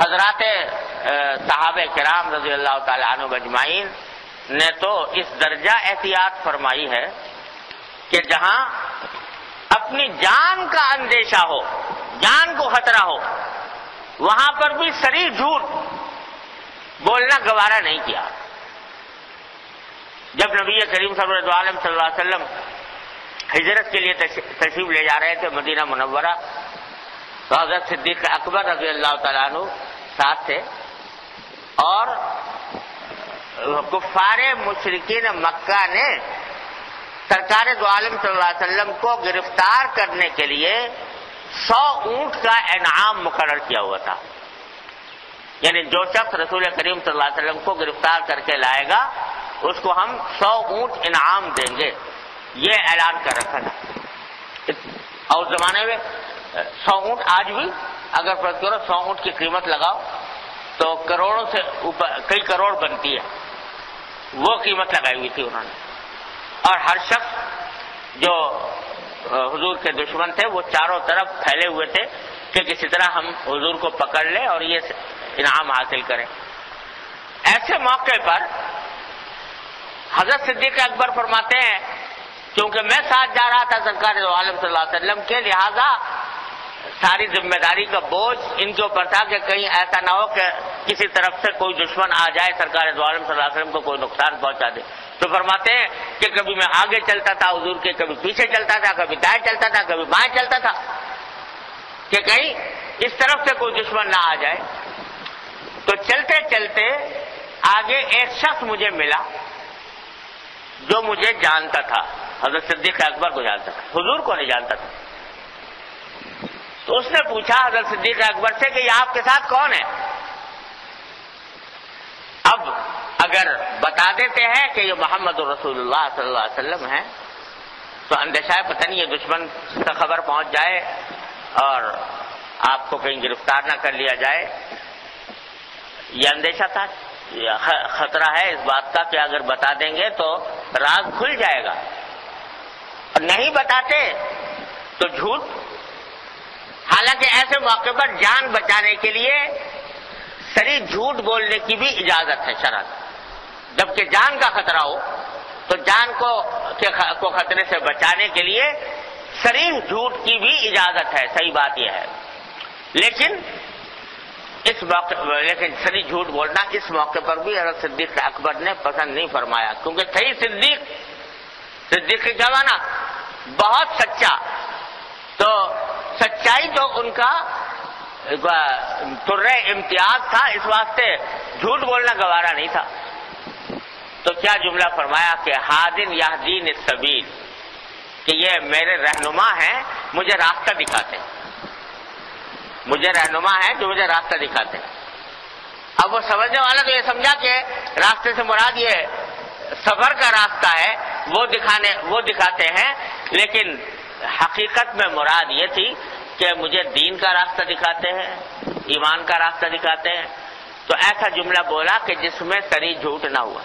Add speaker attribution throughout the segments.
Speaker 1: حضرات صحابہ کرام رضی اللہ تعالی عنہم اجمعین نے تو اس درجہ احتیاط فرمائی ہے کہ جہاں اپنی جان کا اندیشہ ہو، جان کو خطرہ ہو، وہاں پر بھی صریح جھوٹ بولنا گوارا نہیں کیا۔ جب نبی کریم صلی اللہ علیہ وسلم ہجرت کے لیے تشریف لے جا رہے تھے مدینہ منورہ، تو حضرت صدیق اکبر رضی اللہ تعالیٰ عنہ ساتھ تھے، اور کفار مشرکین مکہ نے سرکار دو عالم صلی اللہ علیہ وسلم کو گرفتار کرنے کے لیے 100 اونٹ کا انعام مقرر کیا ہوا تھا، یعنی جو شخص رسول کریم صلی اللہ علیہ وسلم کو گرفتار کر کے لائے گا اس کو ہم 100 اونٹ انعام دیں گے، یہ اعلان کر رکھا تھا۔ اور اس زمانے میں 100 اونٹ آج بھی اگر فرض کرو 100 اونٹ کی قیمت لگاؤ تو کروڑوں سے اوپر، کئی کروڑ بنتی ہے، وہ قیمت لگائی ہوئی تھی انہوں نے۔ اور ہر شخص جو حضور کے دشمن تھے وہ چاروں طرف پھیلے ہوئے تھے کہ کسی طرح ہم حضور کو پکڑ لیں اور یہ انعام حاصل کریں۔ ایسے موقع پر حضرت صدیق اکبر فرماتے ہیں کیونکہ میں ساتھ جا رہا تھا سرکار دو عالم صلی اللہ علیہ وسلم کے، لہذا ساری ذمہ داری کا بوجھ ان کے اوپر تھا کہ کہیں ایسا نہ ہو کہ کسی طرف سے کوئی دشمن آ جائے سرکار دو عالم صلی اللہ علیہ وسلم کو کوئی نقصان پہنچا دے۔ تو فرماتے ہیں کہ کبھی میں آگے چلتا تھا حضور کے، کبھی پیچھے چلتا تھا، کبھی دائیں چلتا تھا، کبھی بائیں چلتا تھا کہ کہیں اس طرف سے کوئی دشمن نہ آ جائے۔ تو چلتے چلتے آگے ایک شخص مجھے ملا جو مجھے جانتا تھا، حضرت صدیق اکبر کو جانتا تھا، حضور کو نہیں جانتا تھا۔ تو اس نے پوچھا حضرت صدیق اکبر سے کہ یہ آپ کے ساتھ کون ہے؟ اب اگر بتا دیتے ہیں کہ یہ محمد رسول اللہ صلی اللہ علیہ وسلم ہے تو اندیشہ ہے پتہ نہیں یہ دشمن سے خبر پہنچ جائے اور آپ کو کہیں گرفتار نہ کر لیا جائے، یہ اندیشہ تھا، خطرہ ہے اس بات کا کہ اگر بتا دیں گے تو راز کھل جائے گا، اور نہیں بتاتے تو جھوٹ۔ حالانکہ ایسے موقع پر جان بچانے کے لیے صریح جھوٹ بولنے کی بھی اجازت ہے شرعاً، جبکہ جان کا خطرہ ہو تو جان کو خطرے سے بچانے کے لیے صریح جھوٹ کی بھی اجازت ہے، صحیح بات یہ ہے۔ لیکن صریح جھوٹ بولنا اس موقع پر بھی حضرت صدیق اکبر نے پسند نہیں فرمایا، کیونکہ صحیح صدیق کیا مانا؟ بہت سچا، تو سچائی تو ان کا ترے امتیاز تھا، اس واسطے جھوٹ بولنا گوارا نہیں تھا۔ تو کیا جملہ فرمایا کہ ہادن یہدین السبیل، کہ یہ میرے رہنما ہیں، مجھے راستہ دکھاتے ہیں، مجھے رہنما ہیں جو مجھے راستہ دکھاتے ہیں۔ اب وہ سمجھنے والا تو یہ سمجھا کہ راستے سے مراد یہ سفر کا راستہ ہے، وہ دکھاتے ہیں، لیکن حقیقت میں مراد یہ تھی کہ مجھے دین کا راستہ دکھاتے ہیں، ایمان کا راستہ دکھاتے ہیں۔ تو ایسا جملہ بولا کہ جس میں صریح جھوٹ نہ ہوا،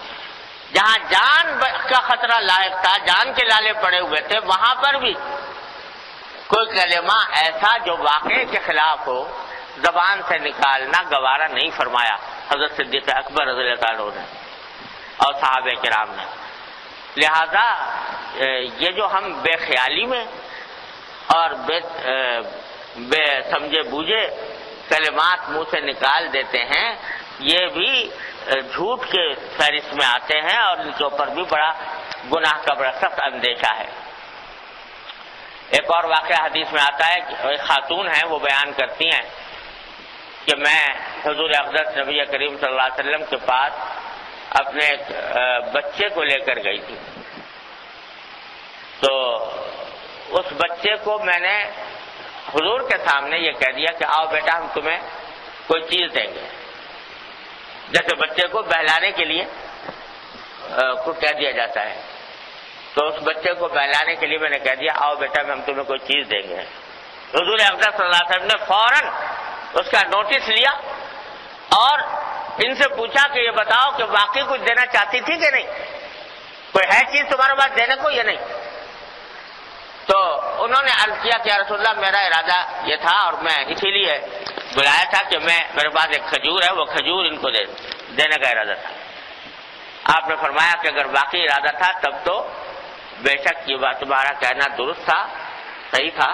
Speaker 1: جہاں جان کا خطرہ لاحق تھا، جان کے لالے پڑے ہوئے تھے، وہاں پر بھی کوئی کلمہ ایسا جو واقعے کے خلاف ہو زبان سے نکالنا گوارا نہیں فرمایا حضرت صدیق اکبر رضی اللہ عنہ نے اور صحابہ کرام نے۔ لہذا یہ جو ہم بے خیالی میں اور بے سمجھے بوجھے کلمات منہ سے نکال دیتے ہیں، یہ بھی جھوٹ کے فہرست میں آتے ہیں اور ان کے اوپر بھی بڑا گناہ کا بڑا سخت اندیشہ ہے۔ ایک اور واقعہ حدیث میں آتا ہے کہ ایک خاتون ہیں، وہ بیان کرتی ہیں کہ میں حضور اقدس نبی کریم صلی اللہ علیہ وسلم کے پاس اپنے بچے کو لے کر گئی تھی، تو اس بچے کو میں نے حضور کے سامنے یہ کہہ دیا کہ آؤ بیٹا ہم تمہیں کوئی چیز دیں گے، جیسے بچے کو بہلانے کے لیے کو کہہ دیا جاتا ہے۔ تو اس بچے کو بہلانے کے لیے میں نے کہہ دیا آؤ بیٹا ہم تمہیں کوئی چیز دیں گے۔ حضور اقدس صلی اللہ علیہ وسلم نے فوراً اس کا نوٹس لیا اور ان سے پوچھا کہ یہ بتاؤ کہ واقعی کچھ دینا چاہتی تھی کہ نہیں، کوئی ہے چیز تمہارے پاس دینے کو یا نہیں؟ تو انہوں نے عرض کیا کہ یا رسول اللہ میرا ارادہ یہ تھا اور میں اسی لیے بلایا تھا کہ میرے پاس ایک کھجور ہے، وہ کھجور ان کو دینے کا ارادہ تھا۔ آپ نے فرمایا کہ اگر واقعی ارادہ تھا تب تو بے شک یہ بات تمہارا کہنا درست تھا، صحیح تھا،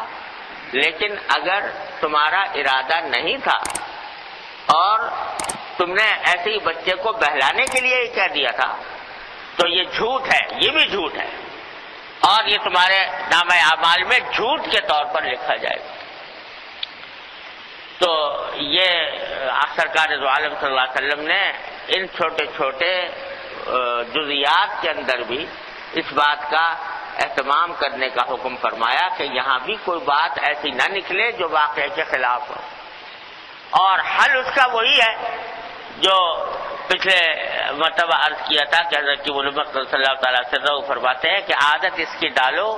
Speaker 1: لیکن اگر تمہارا ارادہ نہیں تھا اور تم نے ایسے ہی بچے کو بہلانے کے لیے ہی کہہ دیا تھا تو یہ جھوٹ ہے، یہ بھی جھوٹ ہے، اور یہ تمہارے نامہ اعمال میں جھوٹ کے طور پر لکھا جائے گا۔ تو یہ سرکار دو عالم صلی اللہ علیہ وسلم نے ان چھوٹے چھوٹے جزیات کے اندر بھی اس بات کا اہتمام کرنے کا حکم فرمایا کہ یہاں بھی کوئی بات ایسی نہ نکلے جو واقعے کے خلاف ہو، اور حل اس کا وہی ہے جو پچھلے مرتبہ عرض کیا تھا کہ حضرت علماء صلی اللہ تعالیٰ وسلم فرماتے ہیں کہ عادت اس کی ڈالو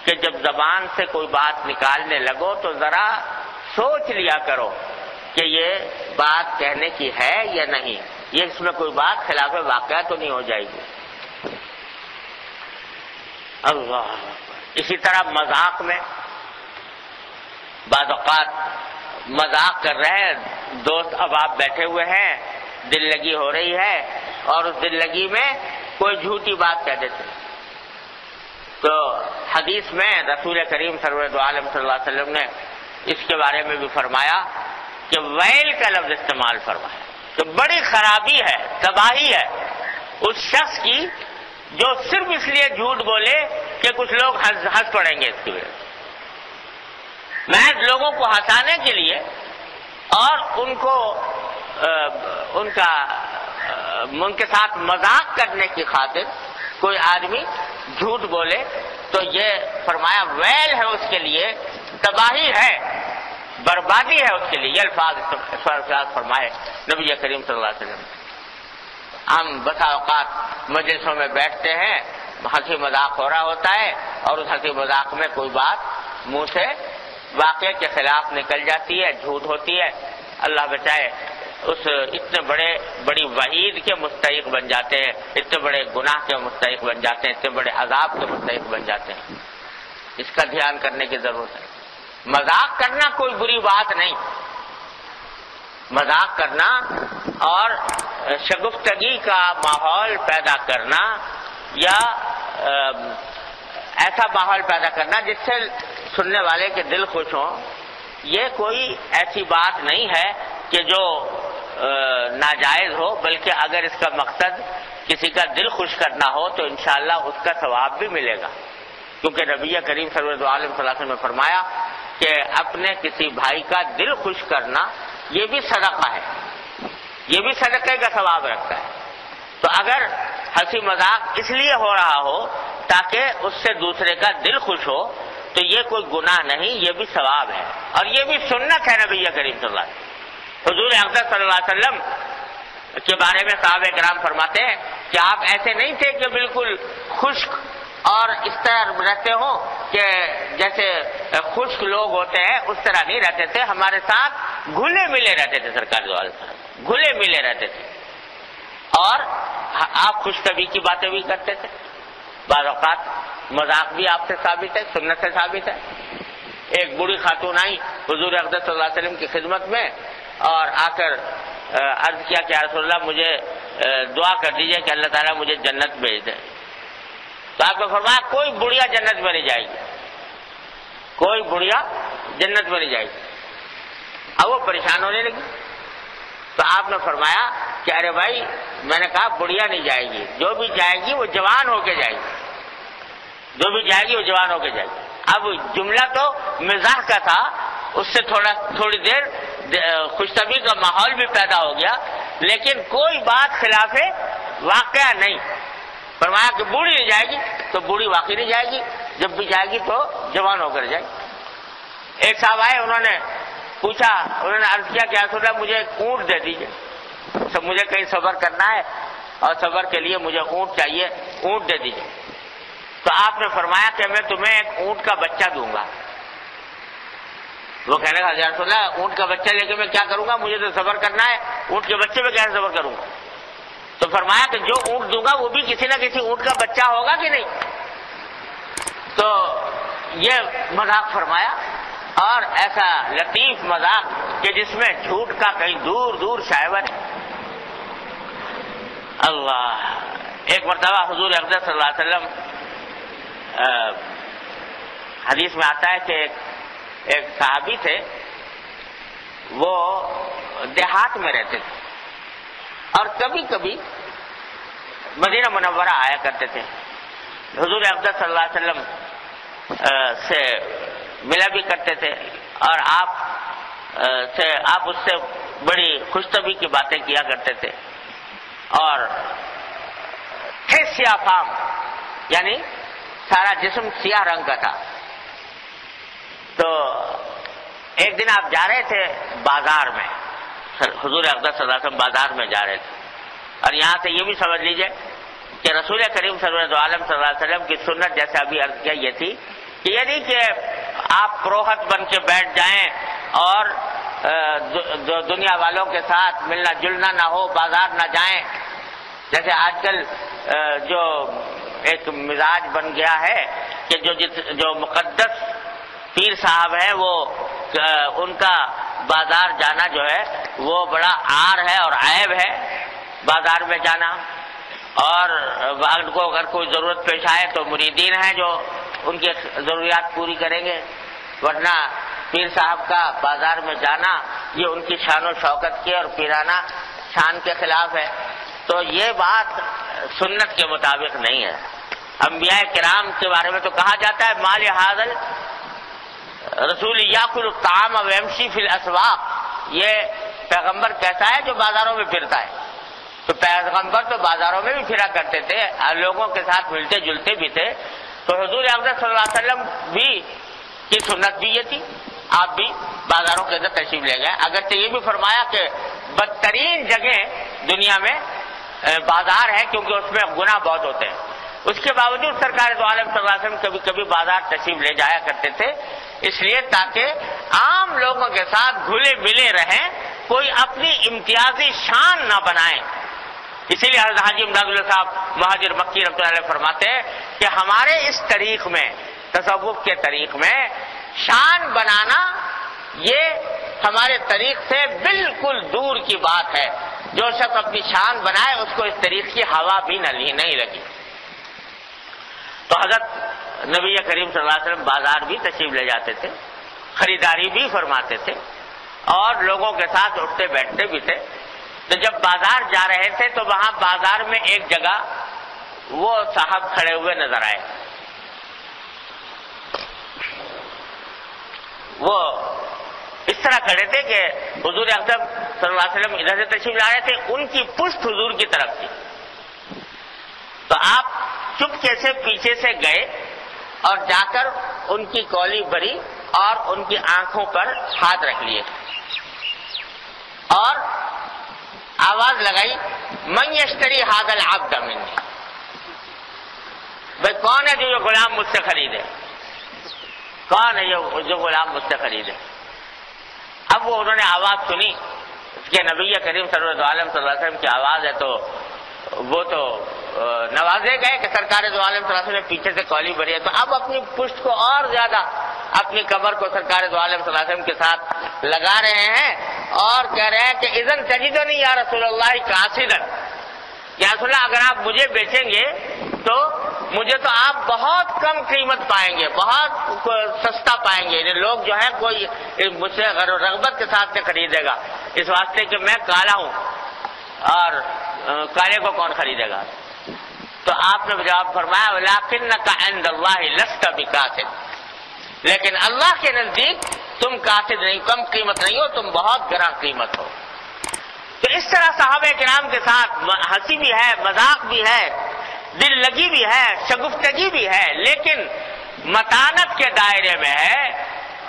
Speaker 1: کہ جب زبان سے کوئی بات نکالنے لگو تو ذرا سوچ لیا کرو کہ یہ بات کہنے کی ہے یا نہیں، یہ اس میں کوئی بات خلاف واقعہ تو نہیں ہو جائے گی۔ اللہ، اسی طرح مذاق میں بعض اوقات مذاق کر رہے ہیں دوست، اب آپ بیٹھے ہوئے ہیں، دل لگی ہو رہی ہے اور اس دل لگی میں کوئی جھوٹی بات کہہ دیتے، تو حدیث میں رسول کریم سرور دو عالم صلی اللہ علیہ وسلم نے اس کے بارے میں بھی فرمایا کہ ویل کا لفظ استعمال فرمایا کہ بڑی خرابی ہے، تباہی ہے اس شخص کی جو صرف اس لیے جھوٹ بولے کہ کچھ لوگ ہنس پڑیں گے اس کی وجہ سے، محض لوگوں کو ہنسانے کے لیے اور ان کے ساتھ مذاق کرنے کی خاطر کوئی آدمی جھوٹ بولے تو یہ فرمایا ویل ہے اس کے لیے، تباہی ہے، بربادی ہے اس کے لیے، یہ الفاظ فرمائے نبی کریم صلی اللہ علیہ وسلم۔ ہم بسا اوقات مجلسوں میں بیٹھتے ہیں، ہنسی مذاق ہو رہا ہوتا ہے اور اس ہنسی مذاق میں کوئی بات منہ سے واقعے کے خلاف نکل جاتی ہے، جھوٹ ہوتی ہے، اللہ بچائے، اس اتنے بڑی وعید کے مستحق بن جاتے ہیں، اتنے بڑے گناہ کے مستحق بن جاتے ہیں، اتنے بڑے عذاب کے مستحق بن جاتے ہیں۔ اس کا دھیان کرنے کی ضرورت ہے۔ مذاق کرنا کوئی بری بات نہیں، مذاق کرنا اور شگفتگی کا ماحول پیدا کرنا یا ایسا ماحول پیدا کرنا جس سے سننے والے کے دل خوش ہوں، یہ کوئی ایسی بات نہیں ہے کہ جو ناجائز ہو، بلکہ اگر اس کا مقصد کسی کا دل خوش کرنا ہو تو انشاءاللہ اس کا ثواب بھی ملے گا، کیونکہ نبی کریم صلی اللہ علیہ وسلم نے فرمایا کہ اپنے کسی بھائی کا دل خوش کرنا یہ بھی صدقہ ہے، یہ بھی صدقے کا ثواب رکھتا ہے۔ تو اگر ہنسی مذاق اس لیے ہو رہا ہو تاکہ اس سے دوسرے کا دل خوش ہو تو یہ کوئی گناہ نہیں، یہ بھی ثواب ہے، اور یہ بھی سنت ہے نبی کریم صلی اللہ علیہ وسلم۔ حضور اقدس صلی اللہ علیہ وسلم کے بارے میں صحابہ کرام فرماتے ہیں کہ آپ ایسے نہیں تھے کہ بالکل خشک اور اس طرح رہتے ہوں کہ جیسے خشک لوگ ہوتے ہیں اس طرح نہیں رہتے تھے، ہمارے ساتھ گھلے ملے رہتے تھے، سرکار دو عالم گھلے ملے رہتے تھے، اور آپ خوش طبعی کی باتیں بھی کرتے تھے، بعض اوقات مذاق بھی آپ سے ثابت ہے، سنت سے ثابت ہے۔ ایک بوڑھی خاتون آئی حضور اقدس صلی اللہ علیہ وسلم کی خدمت میں اور آ کر عرض کیا کہ یا رسول اللہ مجھے دعا کر دیجئے کہ اللہ تعالیٰ مجھے جنت بھیج دے۔ تو آپ نے فرمایا کوئی بڑھیا جنت میں نہیں جائے گی، کوئی بڑھیا جنت میں نہیں جائے گی۔ اب وہ پریشان ہونے لگی تو آپ نے فرمایا کہ ارے بھائی، میں نے کہا بڑھیا نہیں جائے گی، جو بھی جائے گی وہ جوان ہو کے جائے گی، جو بھی جائے گی وہ جوان ہو کے جائے گی۔ اب جملہ تو مزاح کا تھا، اس سے تھوڑی دیر خوش طبعی کا ماحول بھی پیدا ہو گیا، لیکن کوئی بات خلاف واقعہ نہیں۔ فرمایا کہ بوڑھی نہیں جائے گی تو بوڑھی واقعی نہیں جائے گی، جب بھی جائے گی تو جوان ہو کر جائے گی۔ ایک صاحب آئے، انہوں نے پوچھا، انہوں نے عرض کیا کہ یا رسول اللہ مجھے ایک اونٹ دے دیجیے، تو مجھے کہیں سفر کرنا ہے اور سفر کے لیے مجھے اونٹ چاہیے، اونٹ دے دیجیے۔ تو آپ نے فرمایا کہ میں تمہیں ایک اونٹ کا بچہ دوں گا۔ وہ کہنے لگا یا رسول اللہ اونٹ کا بچہ لے کے میں کیا کروں گا، مجھے تو سفر کرنا ہے، اونٹ کے بچے میں کیسے سفر کروں گا؟ تو فرمایا کہ جو اونٹ دوں گا وہ بھی کسی نہ کسی اونٹ کا بچہ ہوگا کہ نہیں؟ تو یہ مذاق فرمایا، اور ایسا لطیف مذاق کہ جس میں جھوٹ کا کہیں دور دور شائبہ نہیں۔ اللہ، ایک مرتبہ حضور اقدس صلی اللہ علیہ وسلم، حدیث میں آتا ہے کہ ایک صحابی تھے، وہ دیہات میں رہتے تھے اور کبھی کبھی مدینہ منورہ آیا کرتے تھے، حضور اقدس صلی اللہ علیہ وسلم سے ملا بھی کرتے تھے، اور آپ اس سے بڑی خوش طبعی کی باتیں کیا کرتے تھے، اور تھے سیاہ فام، یعنی سارا جسم سیاہ رنگ کا تھا۔ تو ایک دن آپ جا رہے تھے بازار میں، حضور اقدس صلی اللہ علیہ وسلم بازار میں جا رہے تھے، اور یہاں سے یہ بھی سمجھ لیجئے کہ رسول کریم سرور عالم صلی اللہ علیہ وسلم کی سنت جیسے ابھی عرض کیا یہ تھی کہ یہ نہیں کہ آپ پروہت بن کے بیٹھ جائیں اور دنیا والوں کے ساتھ ملنا جلنا نہ ہو، بازار نہ جائیں، جیسے آج کل جو ایک مزاج بن گیا ہے کہ جو مقدس پیر صاحب ہے وہ ان کا بازار جانا جو ہے وہ بڑا عار ہے اور عیب ہے، بازار میں جانا، اور ان کو اگر کوئی ضرورت پیش آئے تو مریدین ہیں جو ان کی ضروریات پوری کریں گے، ورنہ پیر صاحب کا بازار میں جانا یہ ان کی شان و شوکت کے اور پیرانہ شان کے خلاف ہے۔ تو یہ بات سنت کے مطابق نہیں ہے۔ انبیاء کرام کے بارے میں تو کہا جاتا ہے مال حاضل رسول یاکل الطعام ویمشی فی الاسواق، یہ پیغمبر کیسا ہے جو بازاروں میں پھرتا ہے؟ تو پیغمبر تو بازاروں میں بھی پھرا کرتے تھے، لوگوں کے ساتھ ملتے جلتے بھی تھے، تو حضور اقدس صلی اللہ علیہ وسلم بھی کی سنت بھی یہ تھی، آپ بھی بازاروں کے اندر تشریف لے گئے۔ اگرچہ یہ بھی فرمایا کہ بدترین جگہ دنیا میں بازار ہے کیونکہ اس میں گناہ بہت ہوتے ہیں، اس کے باوجود سرکار دو عالم صلی اللہ علیہ وسلم کبھی کبھی بازار تشریف لے جایا کرتے تھے، اس لیے تاکہ عام لوگوں کے ساتھ گھلے ملے رہیں، کوئی اپنی امتیازی شان نہ بنائیں۔ اسی لیے حضرت حاجی امداد اللہ صاحب مہاجر مکی رحمۃ اللہ علیہ فرماتے ہیں کہ ہمارے اس طریق میں، تصوف کے طریق میں شان بنانا یہ ہمارے طریق سے بالکل دور کی بات ہے، جو شخص اپنی شان بنائے اس کو اس طریق کی ہوا بھی نہیں لگی۔ تو حضرت نبی کریم صلی اللہ علیہ وسلم بازار بھی تشریف لے جاتے تھے، خریداری بھی فرماتے تھے، اور لوگوں کے ساتھ اٹھتے بیٹھتے بھی تھے۔ تو جب بازار جا رہے تھے تو وہاں بازار میں ایک جگہ وہ صاحب کھڑے ہوئے نظر آئے، وہ اس طرح کھڑے تھے کہ حضور اکرم صلی اللہ علیہ وسلم ادھر سے تشریف لا رہے تھے، ان کی پشت حضور کی طرف تھی، تو آپ چپکے سے پیچھے سے گئے اور جا کر ان کی کولی بھری اور ان کی آنکھوں پر ہاتھ رکھ لیے اور آواز لگائی من یشتری ھذا العبد منی، بھائی کون ہے جو یہ غلام مجھ سے خریدے، کون ہے جو غلام مجھ سے خریدے۔ اب وہ انہوں نے آواز سنی کہ نبی کریم صلی اللہ علیہ وسلم کی آواز ہے، تو وہ تو نوازے گئے کہ سرکار دو عالم صلی اللہ علیہ وسلم پیچھے سے کولی بھری ہے، تو اب اپنی پشت کو اور زیادہ اپنی کمر کو سرکار دو عالم صلی اللہ علیہ وسلم کے ساتھ لگا رہے ہیں اور کہہ رہے ہیں کہ اذن تجدنی یا رسول اللہ قاصدا، یا رسول اللہ اگر آپ مجھے بیچیں گے تو مجھے تو آپ بہت کم قیمت پائیں گے، بہت سستا پائیں گے، یعنی لوگ جو ہے کوئی مجھ سے رغبت کے ساتھ سے خریدے گا، اس واسطے کہ میں کالا ہوں اور کالے کو کون خریدے گا۔ تو آپ نے جواب فرمایا ولکنک عند اللہ لست بکاسد، لیکن اللہ کے نزدیک تم کاسد نہیں، کم قیمت نہیں ہو، تم بہت گراں قیمت ہو۔ تو اس طرح صحابہ کرام کے ساتھ ہنسی بھی ہے، مذاق بھی ہے، دل لگی بھی ہے، شگفتگی بھی ہے، لیکن متانت کے دائرے میں ہے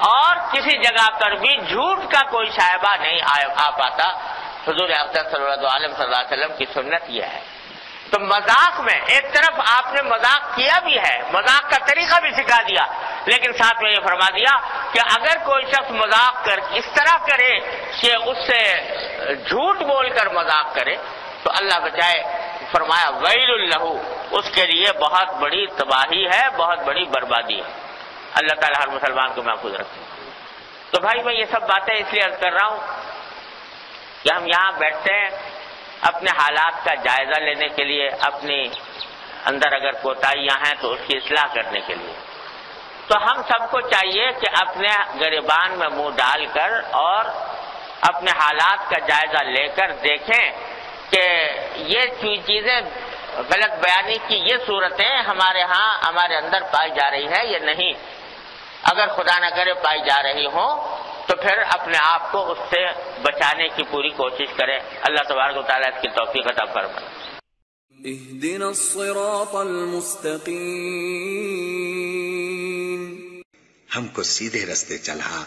Speaker 1: اور کسی جگہ پر بھی جھوٹ کا کوئی شائبہ نہیں آ پاتا۔ حضور اقدس صلی اللہ علیہ وسلم کی سنت یہ ہے۔ تو مذاق میں ایک طرف آپ نے مذاق کیا بھی ہے، مذاق کا طریقہ بھی سکھا دیا، لیکن ساتھ میں یہ فرما دیا کہ اگر کوئی شخص مذاق کر اس طرح کرے کہ اس سے جھوٹ بول کر مذاق کرے تو اللہ بچائے، فرمایا ویل لہ، اس کے لیے بہت بڑی تباہی ہے، بہت بڑی بربادی ہے۔ اللہ تعالیٰ ہر مسلمان کو محفوظ رکھے۔ تو بھائی میں یہ سب باتیں اس لیے عرض کر رہا ہوں کہ ہم یہاں بیٹھتے ہیں اپنے حالات کا جائزہ لینے کے لیے، اپنی اندر اگر کوتاہیاں ہیں تو اس کی اصلاح کرنے کے لیے۔ تو ہم سب کو چاہیے کہ اپنے گریبان میں منہ ڈال کر اور اپنے حالات کا جائزہ لے کر دیکھیں کہ یہ چیزیں غلط بیانی کی یہ صورتیں ہمارے ہاں ہمارے اندر پائی جا رہی ہے یا نہیں۔ اگر خدا نہ کرے پائی جا رہی ہوں تو پھر اپنے آپ کو اس سے بچانے کی پوری کوشش کریں۔ اللہ تبارک و تعالیٰ اس کی توفیق عطا فرمائے۔
Speaker 2: اهدنا الصراط المستقیم،
Speaker 3: ہم کو سیدھے رستے چلا